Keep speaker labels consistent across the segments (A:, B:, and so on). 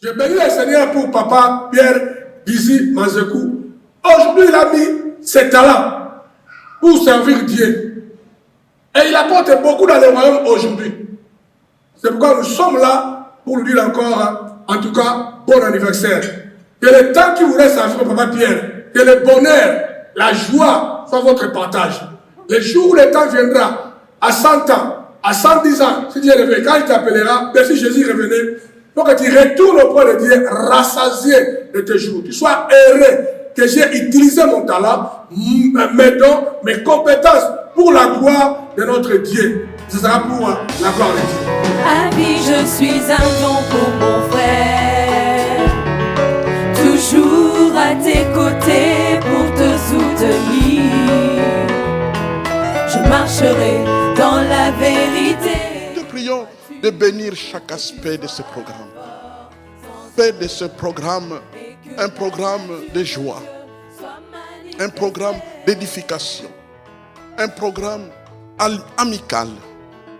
A: Je bénis le Seigneur pour papa Pierre Bizi Manzekou. Aujourd'hui, il a mis ses talents pour servir Dieu. Et il apporte beaucoup dans le royaume aujourd'hui. C'est pourquoi nous sommes là pour lui dire encore, en tout cas, bon anniversaire. Que le temps qui vous reste à vivre, papa Pierre, que le bonheur, la joie soit votre partage. Le jour où le temps viendra, à 100 ans, à 110 ans, si Dieu est levé, quand il t'appellera, merci Jésus, revenez, pour que tu retournes auprès de Dieu, rassasié de tes jours. Tu sois heureux que j'ai utilisé mon talent, mes dons, mes compétences pour la gloire de notre Dieu. Ce sera pour la gloire de Dieu.
B: Ami, je suis un don pour mon frère, toujours à tes côtés pour te soutenir. Je marcherai dans la vérité.
C: Nous prions de bénir chaque aspect de ce programme. Fais de ce programme un programme de joie, un programme d'édification, un programme amical,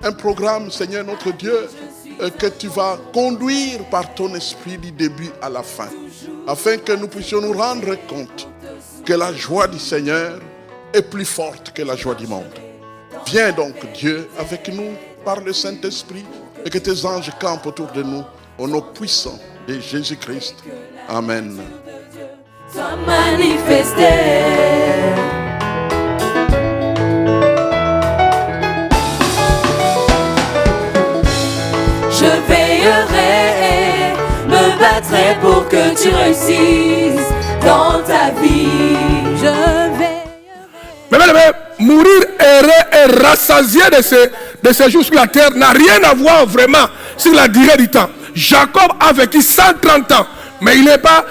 C: un programme, Seigneur notre Dieu, que tu vas conduire par ton esprit du début à la fin, afin que nous puissions nous rendre compte que la joie du Seigneur est plus forte que la joie du monde. Viens donc, Dieu, avec nous par le Saint-Esprit, et que tes anges campent autour de nous au nom puissant de Jésus-Christ. Amen.
B: Sois manifesté. Je veillerai, me battrai pour que tu réussisses dans ta vie. Je veillerai.
A: Mais mourir heureux et rassasié de ces jours sur la terre n'a rien à voir vraiment sur la durée du temps. Jacob a vécu 130 ans, mais il n'est pas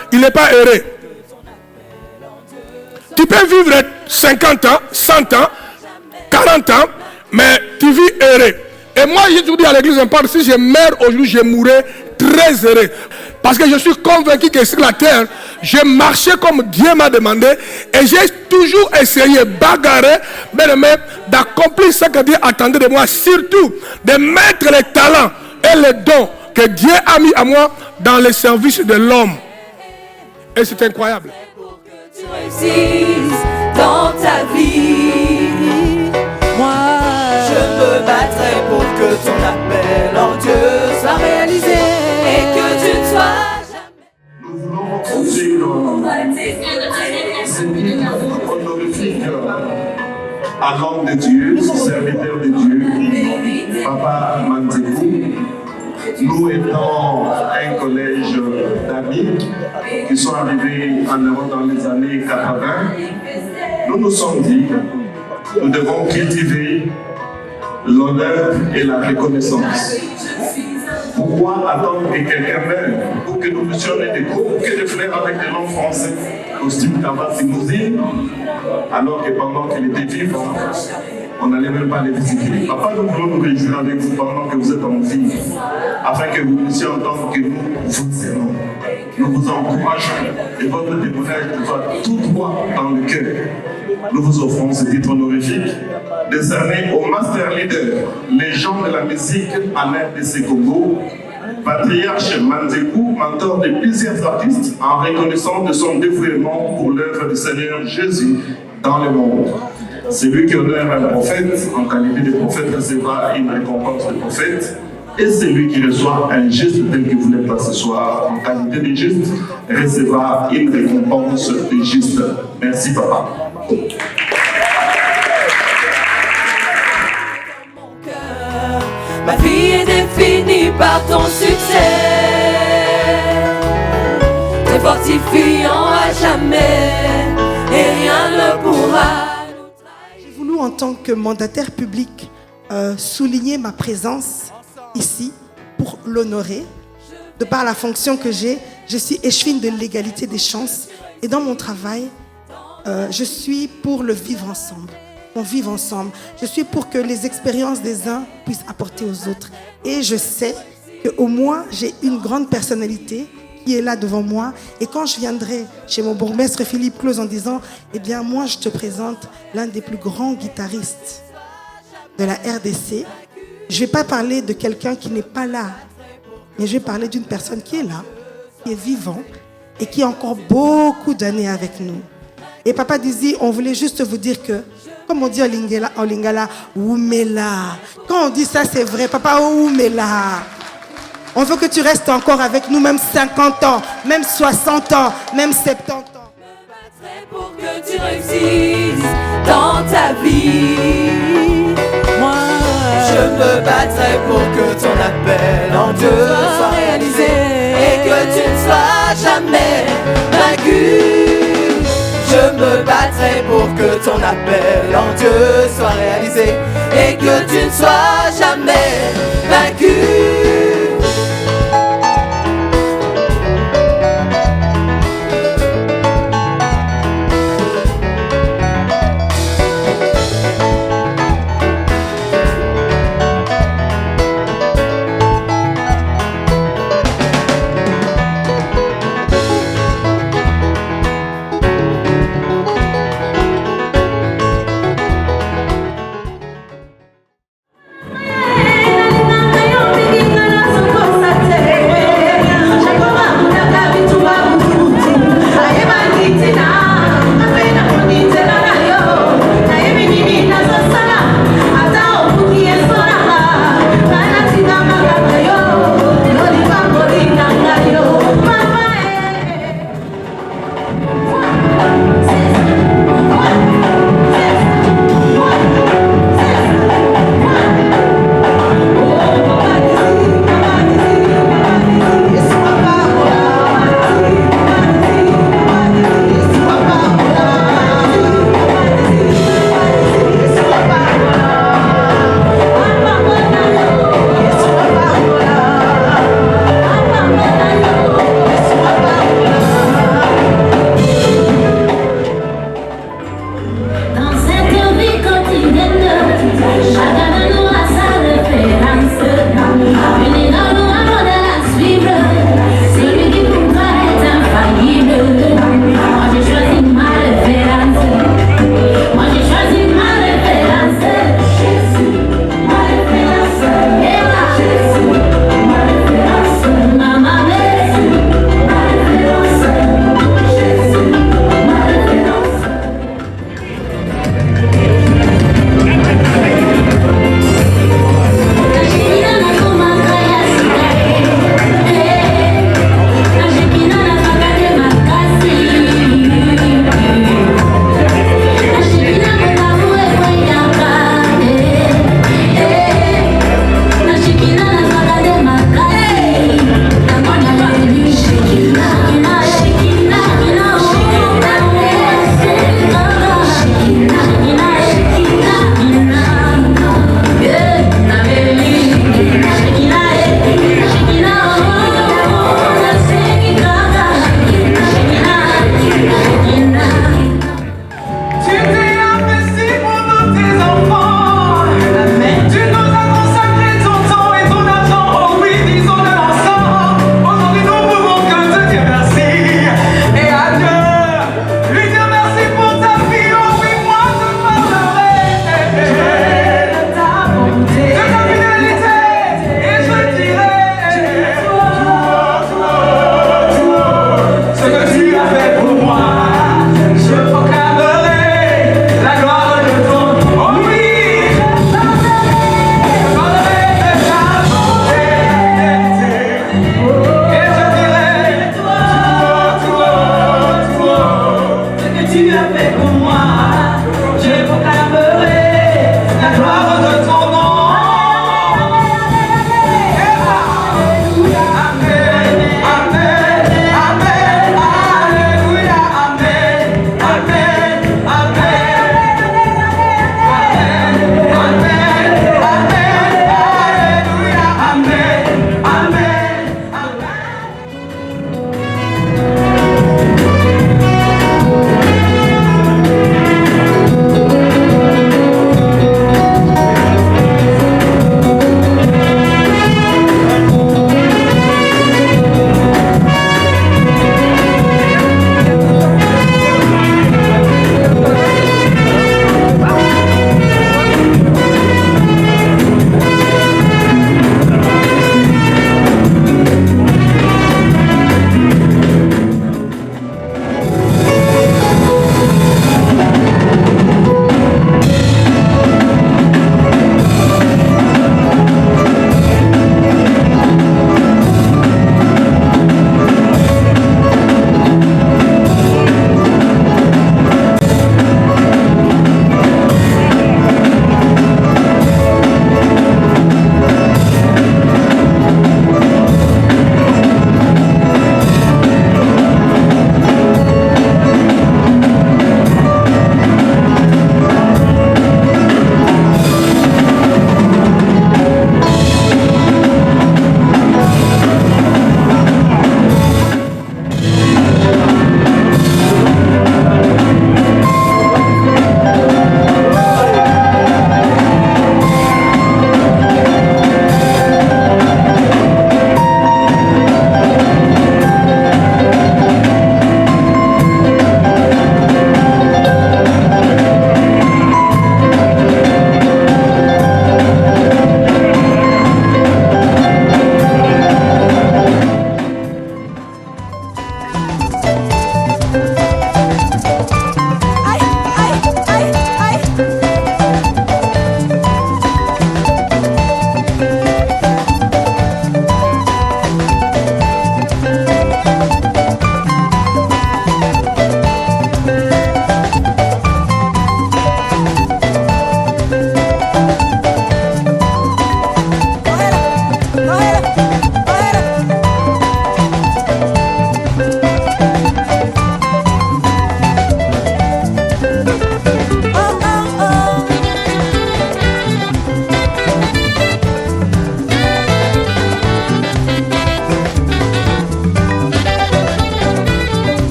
A: heureux. Tu peux vivre 50 ans, 100 ans, 40 ans, mais tu vis heureux. Et moi, je te dis à l'église, si je meurs aujourd'hui, je mourrai très heureux. Parce que je suis convaincu que sur la terre, j'ai marché comme Dieu m'a demandé. Et j'ai toujours essayé, bagarré, d'accomplir ce que Dieu attendait de moi. Surtout, de mettre les talents et les dons que Dieu a mis à moi dans le service de l'homme. Et c'est incroyable.
B: Pour que tu réussisses dans ta vie. Moi, je me battrai pour que ton appel en Dieu soit réalisé et que tu ne sois jamais.
D: Nous voulons conduire honorifique à l'homme de Dieu, serviteur de Dieu, Papa Manzekou. Nous étant un collège d'amis qui sont arrivés en Europe dans les années 80, nous nous sommes dit, nous devons cultiver l'honneur et la reconnaissance. Pourquoi attendre que quelqu'un meure pour que nous puissions être des groupes que des frères avec des noms français, costume Kavasi Mousine, alors que pendant qu'il était vivant, on n'allait même pas les visiter. Papa, nous voulons nous réjouir avec vous pendant que vous êtes en vie, afin que vous puissiez entendre que nous vous aimons. Nous vous encourageons et votre témoignage soit tout droit dans le cœur. Nous vous offrons ce titre honorifique décerné au Master Leader, légende de la musique en RDC Congo, patriarche Manzekou, mentor de plusieurs artistes, en reconnaissance de son dévouement pour l'œuvre du Seigneur Jésus dans le monde. Celui qui honore un prophète, en qualité de prophète, recevra une récompense de prophète. Et celui qui reçoit un geste tel que vous l'êtes là ce soir, en qualité de juste, recevra une récompense de juste. Merci, papa.
B: Ma vie est définie par ton succès. T'es fortifiant à jamais et rien ne pourra nous trahir.
E: J'ai voulu en tant que mandataire public souligner ma présence ici pour l'honorer. De par la fonction que j'ai, je suis échevine de l'égalité des chances et dans mon travail, je suis pour le vivre ensemble. On vive ensemble. Je suis pour que les expériences des uns puissent apporter aux autres. Et je sais qu'au moins, j'ai une grande personnalité qui est là devant moi. Et quand je viendrai chez mon bourgmestre Philippe Claus en disant « Eh bien, moi, je te présente l'un des plus grands guitaristes de la RDC », je ne vais pas parler de quelqu'un qui n'est pas là, mais je vais parler d'une personne qui est là, qui est vivant et qui a encore beaucoup d'années avec nous. Et Papa Dizzy, on voulait juste vous dire que, comme on dit en lingala, Oumela. Quand on dit ça, c'est vrai. Papa, Oumela. On veut que tu restes encore avec nous, même 50 ans, même 60 ans, même 70 ans.
B: Pour que tu réussisses dans ta vie. Moi, je me battrai pour que ton appel en Dieu soit réalisé et que tu ne sois jamais vaincu. Je me battrai pour que ton appel en Dieu soit réalisé et que tu ne sois